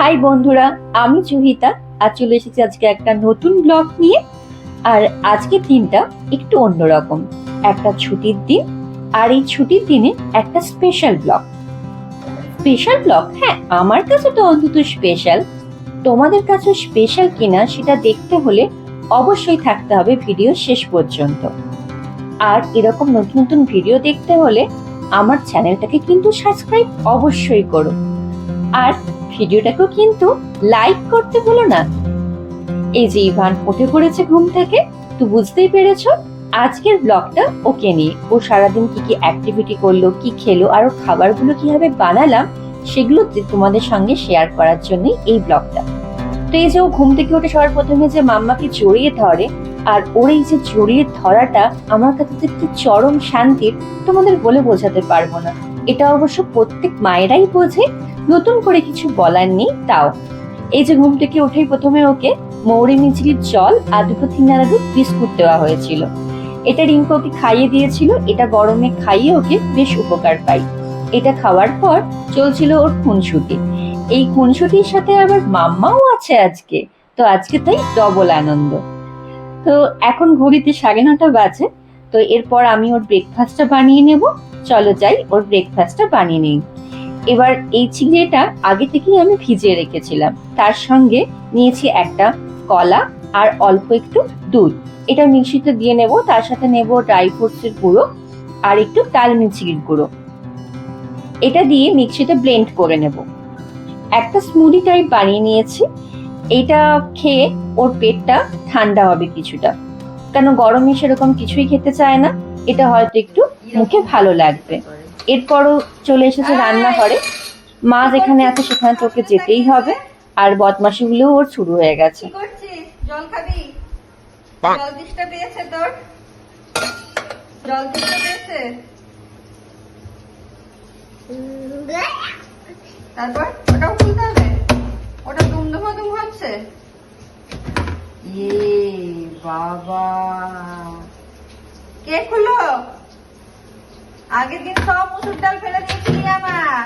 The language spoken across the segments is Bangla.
হাই বন্ধুরা, আমি জুহিতা আর চলে এসেছি আজকে একটা নতুন ব্লগ নিয়ে। আর আজকের দিনটা একটু অন্যরকম, একটা ছুটির দিন। আর এই ছুটির দিনে একটা স্পেশাল ব্লগ, হ্যাঁ আমার কাছে তো অন্তত স্পেশাল। তোমাদের কাছে স্পেশাল কিনা সেটা দেখতে হলে অবশ্যই থাকতে হবে ভিডিও শেষ পর্যন্ত। আর এরকম নতুন নতুন ভিডিও দেখতে হলে আমার চ্যানেলটাকে কিন্তু সাবস্ক্রাইব অবশ্যই করো, আর ভিডিওটাকেও কিন্তু লাইক করতে ভুলো না। এই যে ইভান উঠে পড়েছে ঘুম থেকে, তো বুঝতেই পেরেছো আজকের ব্লগটা ওকে নিয়ে। ও সারাদিন কি কি অ্যাক্টিভিটি করলো, কি খেলো, আর ওর খাবারগুলো কিভাবে বানালাম সেগুলো তোমাদের সঙ্গে শেয়ার করার জন্যই এই ব্লগটা। তো এই যে ও ঘুম থেকে উঠে সবার প্রথমে যে মাম্মাকে জড়িয়ে ধরে, আর ওর এই যে জড়িয়ে ধরাটা আমার কাছে একটু চরম শান্তির, তোমাদের বলে বোঝাতে পারবো না। এটা অবশ্য প্রত্যেক মায়েরাই বোঝে, নতুন করে কিছু বলার নেই। তাও এই যে ঘুম থেকে উঠেই প্রথমে ওকে মৌরি মিছরির জল আর দুটো থিনার আলু বিস্কুট দেওয়া হয়েছিল। এটা রিঙ্কু ওকে খাইয়ে দিয়েছিল, এটা গরমে খাইয়ে ওকে বেশ উপকার পাই। এটা খাওয়ার পর চলছিল ওর খুনসুটি। এই খুনসুটির সাথে আবার মাম্মাও আছে আজকে, তো আজকে তাই ডবল আনন্দ। তো এখন ঘড়িতে 9:30 বাজে। তো এরপর আমি ওর ব্রেকফাস্টটা বানিয়ে নেব। চলো যাই ওর ব্রেকফাস্টটা বানিয়ে নিই। এবার এই চিংড়িটা আগে থেকেই আমি ভিজিয়ে রেখেছিলাম, তার সঙ্গে নিয়েছি একটা কলা আর অল্প একটু দুধ। এটা মিক্সিতে দিয়ে নেব, তার সাথে নেব ড্রাই ফ্রুটসের গুঁড়ো আর একটু তাল মিছরির গুঁড়ো। এটা দিয়ে মিক্সিতে ব্লেন্ড করে নেব। একটা স্মুদি টাইপ বানিয়ে নিয়েছি। এটা খেয়ে ওর পেটটা ঠান্ডা হবে কিছুটা, কেন গরমে সেরকম কিছুই খেতে চায় না। এটা হয়তো একটু মুখে ভালো লাগবে। এরপরও চলে এসেছে রান্নাঘরে। মা যেখানে আছে সেখানে তোকে যেতেই হবে, আর বদমাশি গুলো ওর শুরু হয়ে গেছে। কি করছিস? জল খাবি? জল তেষ্টা পেয়েছে তোর? জল তেষ্টা পেয়েছে? তারপর ওটাও খুলতে হবে? ওটা দুম হচ্ছে। ইয়ে বাবা, কে খুলো? আগের দিন সব মুসুর ডাল ফেলে দিয়েছিলি আমার।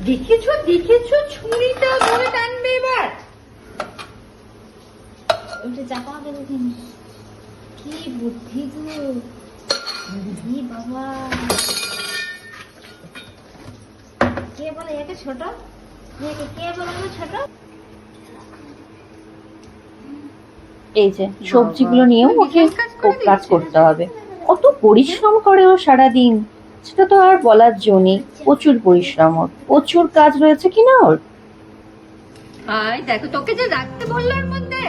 দেখেছো ছুরিটা ধরে টানবে এবার। কি বুদ্ধি গো, বুদ্ধি বাবা। কে বলে একে ছোট? কে বলে ছোট? এই যে সবজিগুলো নিয়েও ওকে কাজ করতে হবে। কত পরিশ্রম করে ও সারাদিন, সেটা তো আর বলার জো নেই। প্রচুর পরিশ্রম, ওর প্রচুর কাজ রয়েছে কিনা ওর। আয় দেখো, তোকে যে রাখতে বললো ওর মধ্যে।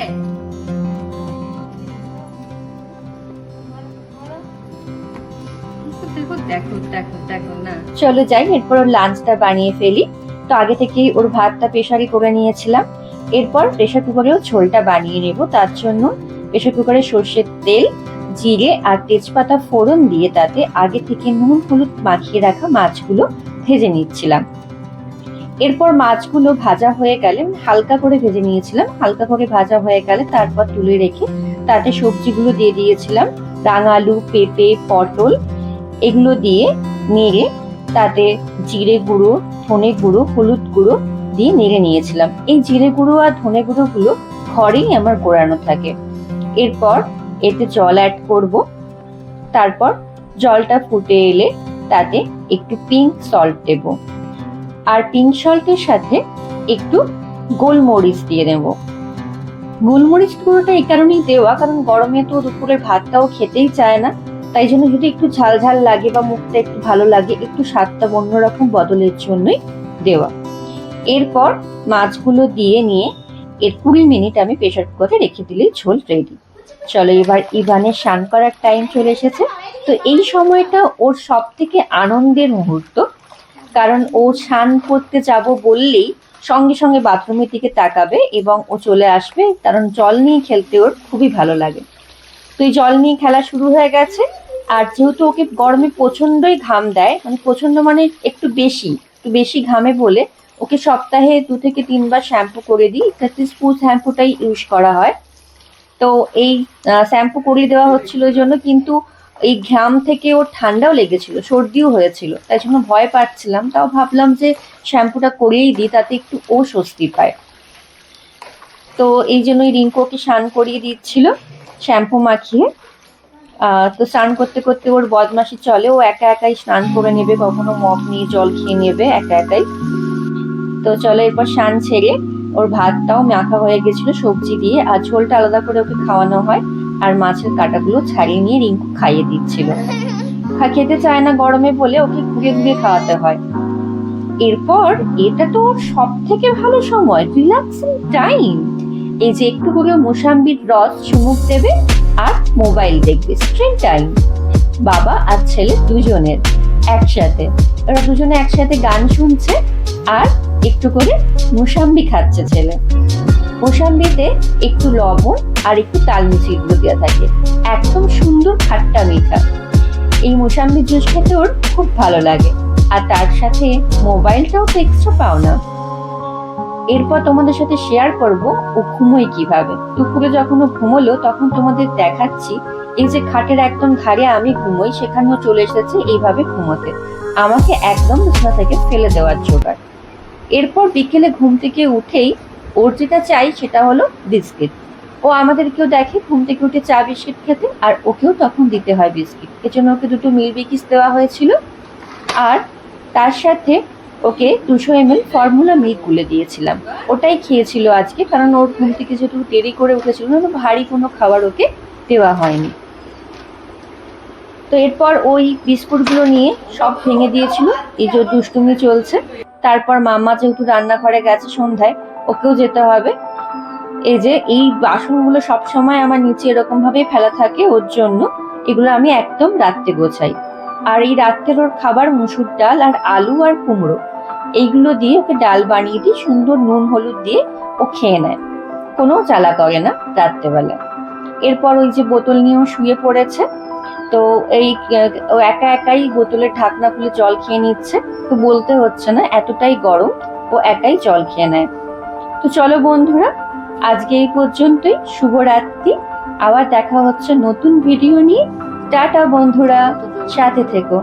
দেখো না। চলো যাই, এরপর ওর লাঞ্চটা বানিয়ে ফেলি। তো আগে থেকেই ওর ভাতটা প্রেসারে করে নিয়েছিলাম। এরপর প্রেসার কুকারেও ঝোলটা বানিয়ে নেব। তার জন্য প্রেসার কুকারে সর্ষের তেল, জিরে আর তেজপাতা ফোড়ন দিয়ে তাতে আগে থেকে নুন হলুদ মাখিয়ে রাখা মাছগুলো ভেজে নিচ্ছিলাম। এরপর মাছগুলো ভাজা হয়ে গেলে, হালকা করে ভেজে নিয়েছিলাম, হালকা করে ভাজা হয়ে গেলে তারপর তুলে রেখে তাতে সবজিগুলো দিয়ে দিয়েছিলাম। রাঙালু, পেঁপে, পটল, এগুলো দিয়ে নেড়ে তাতে জিরে গুঁড়ো, ধনে গুঁড়ো, হলুদ গুঁড়ো দিয়ে নেড়ে নিয়েছিলাম। এই জিরে গুঁড়ো আর ধনে গুঁড়ো গুলো ঘরেই আমার গোড়ানো থাকে। এরপর এতে জল অ্যাড করব। তারপর জলটা ফুটে এলে তাতে একটু পিঙ্ক সল্ট দেব, আর পিঙ্ক সল্টের সাথে একটু গোলমরিচ দিয়ে দেব। গোলমরিচ গুঁড়োটা এই কারণেই দেওয়া, কারণ গরমে তো দুপুরের ভাতটাও খেতেই চায় না, তাই জন্য যদি একটু ঝাল ঝাল লাগে বা মুখটা একটু ভালো লাগে, একটু স্বাদটা অন্যরকম বদলের জন্যই দেওয়া। এরপর মাছগুলো দিয়ে নিয়ে 20 মিনিট আমি প্রেসার কুকারে রেখে দিলেই ঝোল রেডি। চলো এবার ইভানের স্নান করার টাইম চলে এসেছে। তো এই সময়টা ওর সব থেকে আনন্দের মুহূর্ত, কারণ ও স্নান করতে যাব বললেই সঙ্গে সঙ্গে বাথরুমের দিকে তাকাবে এবং ও চলে আসবে, কারণ জল নিয়ে খেলতে ওর খুবই ভালো লাগে। তো এই জল নিয়ে খেলা শুরু হয়ে গেছে। আর যেহেতু ওকে গরমে প্রচন্ডই ঘাম দেয়, মানে প্রচন্ড মানে একটু বেশি ঘামে বলে ওকে সপ্তাহে 2 থেকে 3 বার শ্যাম্পু করে দিই। যাতে স্পুল শ্যাম্পুটাই ইউজ করা হয়। তো এই শ্যাম্পু করিয়ে দেওয়া হচ্ছিল ওই জন্য, কিন্তু এই ঘাম থেকে ওর ঠান্ডাও লেগেছিল, সর্দিও হয়েছিল, তাই জন্য ভয় পাচ্ছিলাম। তাও ভাবলাম যে শ্যাম্পুটা করিয়েই দিই, তাতে একটু ও স্বস্তি পায়। তো এই জন্যই রিঙ্কু ওকে স্নান করিয়ে দিচ্ছিল শ্যাম্পু মাখিয়ে। তো স্নান করতে করতে ওর বদমাশি চলে, ও একা একাই স্নান করে নেবে, কখনো মগ নিয়ে জল খেয়ে নেবে একা একাই। তো চলো এরপর স্নান ছেড়ে ওর ভাতটাও মাখা হয়ে গেছিল সবজি দিয়ে, আর ঝোলটা আলাদা করে ওকে খাওয়ানো হয়, আর মাছের কাঁটাগুলো ছাড়িয়ে নিয়ে রিঙ্কু খাইয়ে দিচ্ছিল। খেতে চায় না গরমে বলে ওকে ঘুরে ঘুরে খাওয়াতে হয়। এরপর এটা তো ওর সব থেকে ভালো সময়, রিল্যাক্সিং টাইম। এই যে একটু করে মোসাম্বির রস চুমুক দেবে আর মোবাইল দেখবে, স্ক্রিন টাইম। বাবা আর ছেলে দুজনের একসাথে, ওরা দুজনে একসাথে গান শুনছে আর একটু করে মোসাম্বি খাচ্ছে ছেলে। মোসাম্বিতে একটু লবণ আর একটু তালমিছরি গুঁড়ো দেওয়া থাকে, একদম সুন্দর খাট্টা মিঠা। এই মোসাম্বির জুস খেতে ওর খুব ভালো লাগে, আর তার সাথে মোবাইলটাও তো এক্সট্রা পাও না। এরপর তোমাদের সাথে শেয়ার করব ও ঘুমোয় কিভাবে। দুপুরে যখন ও ঘুমোলো তখন তোমাদের দেখাচ্ছি, এই যে খাটের একদম ধারে আমি ঘুমোই, সেখানেও চলে এসেছে এইভাবে ঘুমোতে, আমাকে একদম বিছানা থেকে ফেলে দেওয়ার জোগাড়। এরপর বিকেলে ঘুম থেকে উঠেই ওর যেটা চাই সেটা হলো বিস্কিট। ও আমাদেরকেও দেখে ঘুম থেকে উঠে চা বিস্কিট খেতে, আর ওকেও তখন দিতে হয় বিস্কিট। এজন্য ওকে দুটো মিল্ক দেওয়া হয়েছিল, আর তার সাথে ওকে 200 ml ফর্মুলা মিল্ক গুলে দিয়েছিলাম। ওটাই খেয়েছিল আজকে, কারণ ওর ঘুম থেকে যেহেতু দেরি করে উঠেছিল না, ভারী কোনো খাবার ওকে দেওয়া হয়নি। তো এরপর ওই বিস্কুটগুলো নিয়ে সব ভেঙে দিয়েছিল, এই যে দুষ্টুমি চলছে। তারপর মাম্মা যেহেতু রান্নাঘরে গেছে সন্ধ্যায়, ওকেও যেতে হবে। এই যে এই বাসনগুলো সবসময় আমার নিচে এরকম ভাবে ফেলা থাকে, ওর জন্য এগুলো আমি একদম রাত্রে গোছাই। আর এই রাত্রের ওর খাবার মুসুর ডাল আর আলু আর কুমড়ো, এইগুলো দিয়ে ওকে ডাল বানিয়ে দিই, সুন্দর নুন হলুদ দিয়ে ও খেয়ে নেয়, কোনো জ্বালা করে না রাত্রেবেলা। এরপর ওই যে বোতল নিয়েও শুয়ে পড়েছে, তো এই ও একা একাই বোতলের ঢাকনা খুলে জল খেয়ে নিচ্ছে। তো বলতে হচ্ছে না, এতটাই গরম ও একাই জল খেয়ে নেয়। তো চলো বন্ধুরা, আজকে এই পর্যন্তই। শুভরাত্রি, আবার দেখা হচ্ছে নতুন ভিডিও নিয়ে। টাটা বন্ধুরা, সাথে থেকো।